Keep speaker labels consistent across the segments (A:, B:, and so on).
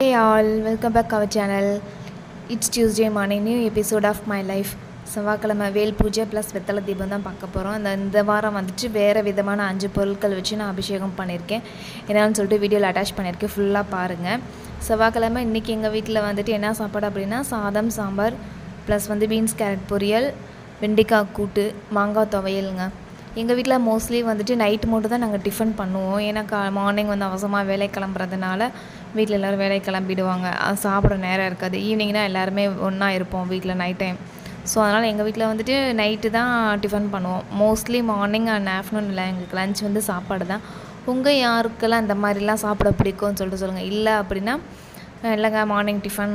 A: Hey all, welcome back our channel. It's Tuesday morning, new episode of my life. செவ்வாய்க்கிழமை வேல் பூஜை plus வெத்தலை தீபம் தான் பார்க்க போகிறோம். இந்த வாரம் வந்துட்டு வேறு விதமான 5 பொருட்கள் வச்சு நான் அபிஷேகம் பண்ணியிருக்கேன். என்னன்னு சொல்லிட்டு வீடியோவில் அட்டாச் பண்ணியிருக்கேன், ஃபுல்லாக பாருங்கள். செவ்வாய்க்கிழமை இன்றைக்கி எங்கள் வீட்டில் வந்துட்டு என்ன சாப்பாடு அப்படின்னா சாதம் சாம்பார் ப்ளஸ் பீன்ஸ் கேரட் பொரியல், வெண்டைக்காய் கூட்டு, மாங்காய் துவையலுங்க. எங்கள் வீட்டில் மோஸ்ட்லி வந்துட்டு நைட்டு மட்டும் தான் நாங்கள் டிஃபன் பண்ணுவோம். ஏன்னா மார்னிங் அவசரமாக வேலை கிளம்புறதுனால வீட்டில் எல்லோரும் வேலை கிளம்பிடுவாங்க, சாப்பிட நேரம் இருக்காது. ஈவினிங்னால் எல்லாருமே ஒன்றா இருப்போம் வீட்டில் நைட் டைம். ஸோ அதனால் எங்கள் வீட்டில் வந்துட்டு நைட்டு தான் டிஃபன் பண்ணுவோம். மோஸ்ட்லி மார்னிங் அண்ட் ஆஃப்டர்நூன் இல்லை, எங்களுக்கு லஞ்ச் சாப்பாடு தான். உங்கள் யாருக்கெல்லாம் இந்த மாதிரிலாம் சாப்பிட பிடிக்கும்னு சொல்லிட்டு சொல்லுங்கள். இல்லை அப்படின்னா இல்லைங்க மார்னிங் டிஃபன்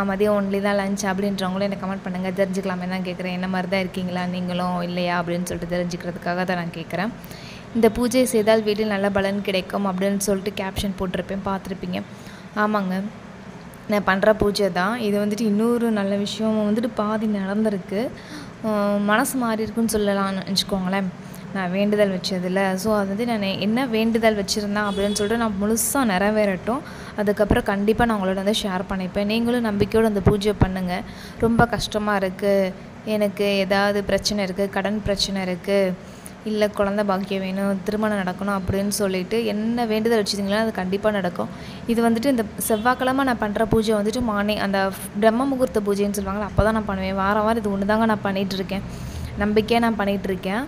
A: மதியம் ஒன்லி தான் லஞ்ச் அப்படின்றவங்களும் எனக்கு கமெண்ட் பண்ணுங்கள், தெரிஞ்சுக்கலாமே தான் கேட்குறேன். என்ன மாதிரி தான் இருக்கீங்களா நீங்களும் இல்லையா அப்படின்னு சொல்லிட்டு தெரிஞ்சுக்கிறதுக்காக தான் நான் கேட்குறேன். இந்த பூஜை செய்தால் வீட்டில் நல்ல பலன் கிடைக்கும் அப்படின்னு சொல்லிட்டு கேப்ஷன் போட்டிருப்பேன், பார்த்துருப்பீங்க. ஆமாங்க, நான் பண்ணுற பூஜை தான் இது. இன்னொரு நல்ல விஷயம் பாதி நடந்திருக்கு. மனசு மாறி இருக்குன்னு சொல்லலாம்னு வச்சுக்கோங்களேன். நான் வேண்டுதல் வச்சதில்ல. ஸோ அது நான் என்ன வேண்டுதல் வச்சுருந்தேன் அப்படின்னு சொல்லிட்டு நான் முழுசாக நிறைவேறட்டும். அதுக்கப்புறம் கண்டிப்பாக நான் உங்களோட ஷேர் பண்ணிப்பேன். நீங்களும் நம்பிக்கையோடு அந்த பூஜை பண்ணுங்கள். ரொம்ப கஷ்டமாக இருக்குது, எனக்கு ஏதாவது பிரச்சனை இருக்குது, கடன் பிரச்சனை இருக்குது, இல்லை குழந்தை பாக்கியம் வேணும், திருமணம் நடக்கணும் அப்படின்னு சொல்லிட்டு என்ன வேண்டுதல் வச்சுருந்தீங்களோ அது கண்டிப்பாக நடக்கும். இது இந்த செவ்வாய்க்கிழமை நான் பண்ணுற பூஜை மார்னிங் அந்த பிரம்ம முகூர்த்த பூஜைன்னு சொல்லுவாங்களா, அப்போ தான் நான் பண்ணுவேன். வாரம் இது ஒன்று தாங்க நான் பண்ணிகிட்ருக்கேன், நம்பிக்கையாக நான் பண்ணிகிட்ருக்கேன்.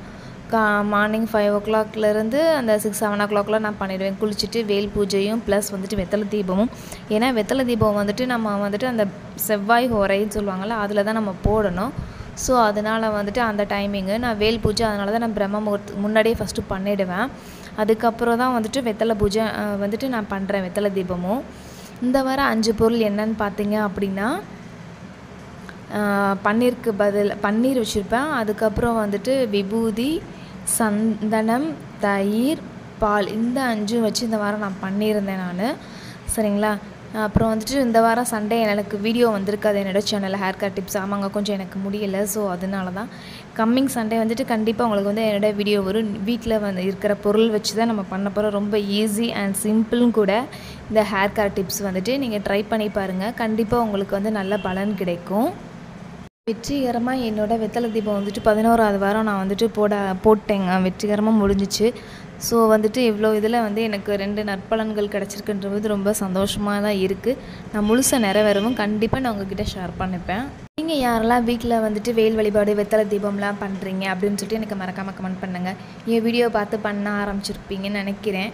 A: மார்னிங் 5 o'clockலேருந்து அந்த 6-7 o'clock நான் பண்ணிடுவேன். குளிச்சுட்டு வேல் பூஜையும் ப்ளஸ் வெத்தலை தீபமும். ஏன்னா வெத்தலை தீபம் நம்ம அந்த செவ்வாய் ஹோரைன்னு சொல்லுவாங்கள்ல, அதில் தான் நம்ம போடணும். ஸோ அதனால் அந்த டைமிங்கு நான் வேல் பூஜை, அதனால தான் நான் பிரம்ம முகூர்த்தம் முன்னாடியே ஃபஸ்ட்டு பண்ணிவிடுவேன். அதுக்கப்புறம் தான் வெத்தலை பூஜை நான் பண்ணுறேன், வெத்தலை தீபமும். இந்த வாரம் 5 பொருள் என்னன்னு பார்த்தீங்க அப்படின்னா, பன்னீருக்கு பதில் பன்னீர் வச்சுருப்பேன். அதுக்கப்புறம் விபூதி, சந்தனம், தயிர், பால், இந்த 5 வச்சு இந்த வாரம் நான் பண்ணியிருந்தேன் நான். சரிங்களா? அப்புறம் இந்த வாரம் சண்டே எனக்கு வீடியோ வந்திருக்காது என்னோடய சேனலில், ஹேர் கட் டிப்ஸ். ஆமாங்க, கொஞ்சம் எனக்கு முடியலை. ஸோ அதனால தான் கம்மிங் சண்டே கண்டிப்பாக உங்களுக்கு என்னோடய வீடியோ வரும். வீட்டில் இருக்கிற பொருள் வச்சு தான் நம்ம பண்ண போகிறோம். ரொம்ப ஈஸி அண்ட் சிம்பிளும் கூட. இந்த ஹேர் கட் டிப்ஸ் நீங்கள் ட்ரை பண்ணி பாருங்கள். கண்டிப்பாக உங்களுக்கு நல்ல பலன் கிடைக்கும். வெற்றிகரமாக என்னோடய வெத்தலை தீபம் 11வது வாரம் நான் போட்டேங்க. வெற்றிகரமாக முடிஞ்சிச்சு. ஸோ இவ்வளோ இதில் எனக்கு 2 நற்பலன்கள் கிடச்சிருக்குன்றது ரொம்ப சந்தோஷமாக தான் இருக்குது. நான் முழுசாக நிறைவேறவும் கண்டிப்பாக நான் உங்ககிட்ட ஷேர் பண்ணிப்பேன். நீங்கள் யாரெல்லாம் வீட்டில் வேல் வழிபாடு வெத்தலை தீபம்லாம் பண்ணுறீங்க அப்படின்னு சொல்லிட்டு எனக்கு மறக்காமல் கமெண்ட் பண்ணுங்கள். என் வீடியோ பார்த்து பண்ண ஆரம்பிச்சிருப்பீங்கன்னு நினைக்கிறேன்,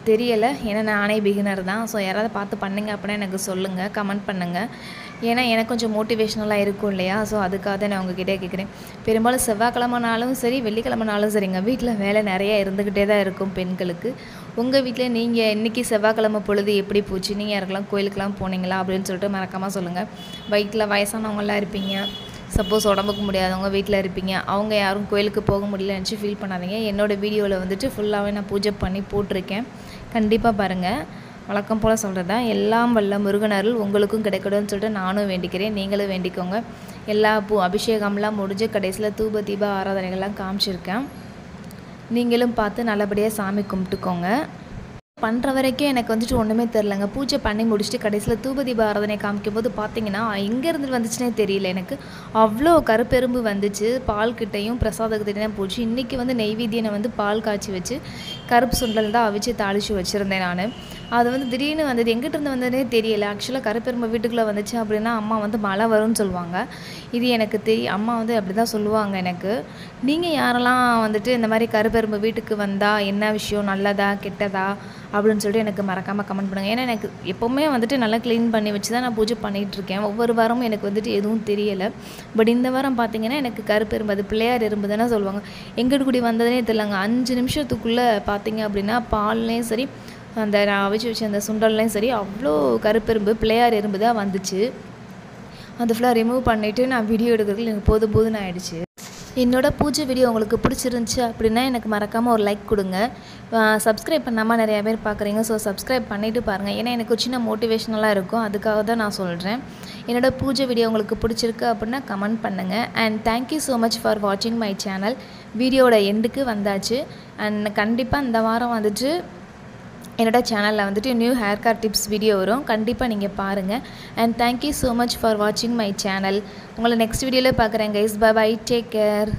A: தெரியலை. ஏன்னா நானே பிகினர் தான். ஸோ யாராவது பார்த்து பண்ணுங்க அப்படின்னா எனக்கு சொல்லுங்கள், கமெண்ட் பண்ணுங்கள். ஏன்னா எனக்கு கொஞ்சம் மோட்டிவேஷ்னலாக இருக்கும் இல்லையா? ஸோ அதுக்காக தான் நான் உங்ககிட்டே கேட்குறேன். பெரும்பாலும் செவ்வாய்க்கிழமைனாலும் சரி, வெள்ளிக்கிழமைனாலும் சரிங்க, வீட்டில் வேலை நிறையா இருந்துக்கிட்டே தான் இருக்கும் பெண்களுக்கு. உங்கள் வீட்டில் நீங்கள் இன்றைக்கி செவ்வாய்க்கிழமை பொழுது எப்படி போச்சு? நீங்கள் யாருக்கெல்லாம் கோயிலுக்கெல்லாம் போனீங்களா அப்படின்னு சொல்லிட்டு மறக்காமல் சொல்லுங்கள். வீட்டில் வயசானவங்களாம் இருப்பீங்க, சப்போஸ் உடம்புக்கு முடியாதவங்க வீட்டில் இருப்பீங்க, அவங்க யாரும் கோயிலுக்கு போக முடியலன்னு ஃபீல் பண்ணாதீங்க. என்னோடய வீடியோவில் ஃபுல்லாகவே நான் பூஜை பண்ணி போட்டிருக்கேன், கண்டிப்பாக பாருங்கள். வழக்கம் போல் சொல்கிறதா, எல்லாம் வல்ல முருகனருள் உங்களுக்கும் கிடைக்கணும்னு சொல்லிட்டு நானும் வேண்டிக்கிறேன், நீங்களும் வேண்டிக்கோங்க. எல்லா அபிஷேகம்லாம் முடிஞ்சு கடைசியில் தூப தீப ஆராதனைகள்லாம் காமிச்சிருக்கேன். நீங்களும் பார்த்து நல்லபடியாக சாமி கும்பிட்டுக்கோங்க. பண்ணுற வரைக்கும் எனக்கு ஒன்றுமே தெரிலங்க. பூஜை பண்ணி முடிச்சுட்டு கடைசியில் தூபதீப ஆராதனை காமிக்கும்போது பார்த்தீங்கன்னா எங்கேருந்து வந்துச்சுன்னே தெரியல. எனக்கு அவ்வளோ கருப்பெரும்பு வந்துச்சு. பால்கிட்டையும் பிரசாதக்கிட்டையும் போச்சு. இன்றைக்கி நெய்வேத்தியனை பால் காய்ச்சி வச்சு கருப்பு சுண்டல் தான் அவிச்சு தாளித்து வச்சுருந்தேன் நான். அது திடீர்னு எங்கிட்டிருந்து வந்ததுனே தெரியல. ஆக்சுவலாக கருப்பெரும்பு வீட்டுக்குள்ளே வந்துச்சு அப்படின்னா அம்மா மழை வரும்னு சொல்லுவாங்க. இது எனக்கு அம்மா அப்படி தான் சொல்லுவாங்க எனக்கு. நீங்கள் யாரெல்லாம் இந்த மாதிரி கருப்பெரும்பு வீட்டுக்கு வந்தால் என்ன விஷயம், நல்லதா கெட்டதா அப்படின்னு சொல்லிட்டு எனக்கு மறக்காமல் கமெண்ட் பண்ணுங்கள். ஏன்னா எனக்கு எப்போவுமே நல்லா க்ளீன் பண்ணி வச்சு தான் நான் பூஜை பண்ணிகிட்ருக்கேன். ஒவ்வொரு வாரமும் எனக்கு எதுவும் தெரியலை. பட் இந்த வாரம் பார்த்தீங்கன்னா எனக்கு கருப்பெரும்பு, அது பிள்ளையார் எறும்பு தானே சொல்லுவாங்க, எங்கிட்டு கூடி வந்ததுனே தெரியலங்க. 5 நிமிஷத்துக்குள்ளே பார்த்தீங்க அப்படின்னா பால்லையும் சரி, அந்த நான் அவிச்சு வச்ச அந்த சுண்டல்லையும் சரி, அவ்வளோ கருப்பெரும்பு பிள்ளையார் எறும்பு தான் வந்துச்சு. அது ஃபுல்லாக ரிமூவ் பண்ணிவிட்டு நான் வீடியோ எடுக்கிறதுக்கு எனக்கு போதும்னு ஆகிடுச்சு. என்னோட பூஜை வீடியோ உங்களுக்கு பிடிச்சிருந்துச்சி அப்படின்னா எனக்கு மறக்காமல் ஒரு லைக் கொடுங்க. சப்ஸ்கிரைப் பண்ணாமல் நிறையா பேர் பார்க்குறீங்க. ஸோ சப்ஸ்கிரைப் பண்ணிவிட்டு பாருங்கள். ஏன்னா எனக்கு சின்ன மோட்டிவேஷ்னலாக இருக்கும், அதுக்காக தான் நான் சொல்கிறேன். என்னோட பூஜை வீடியோ உங்களுக்கு பிடிச்சிருக்கு அப்படின்னா கமெண்ட் பண்ணுங்கள். And thank you so much for வாட்சிங் மை சேனல். வீடியோட எண்டுக்கு வந்தாச்சு. அண்ட் கண்டிப்பாக இந்த வாரம் என்னோட சேனலில் வந்துட்டு new hair care tips video வரும், கண்டிப்பாக நீங்கள் பாருங்கள். And thank you so much for வாட்சிங் மை சேனல். உங்களை நெக்ஸ்ட் வீடியோவில் பார்க்குறேன் guys. Bye bye, take care.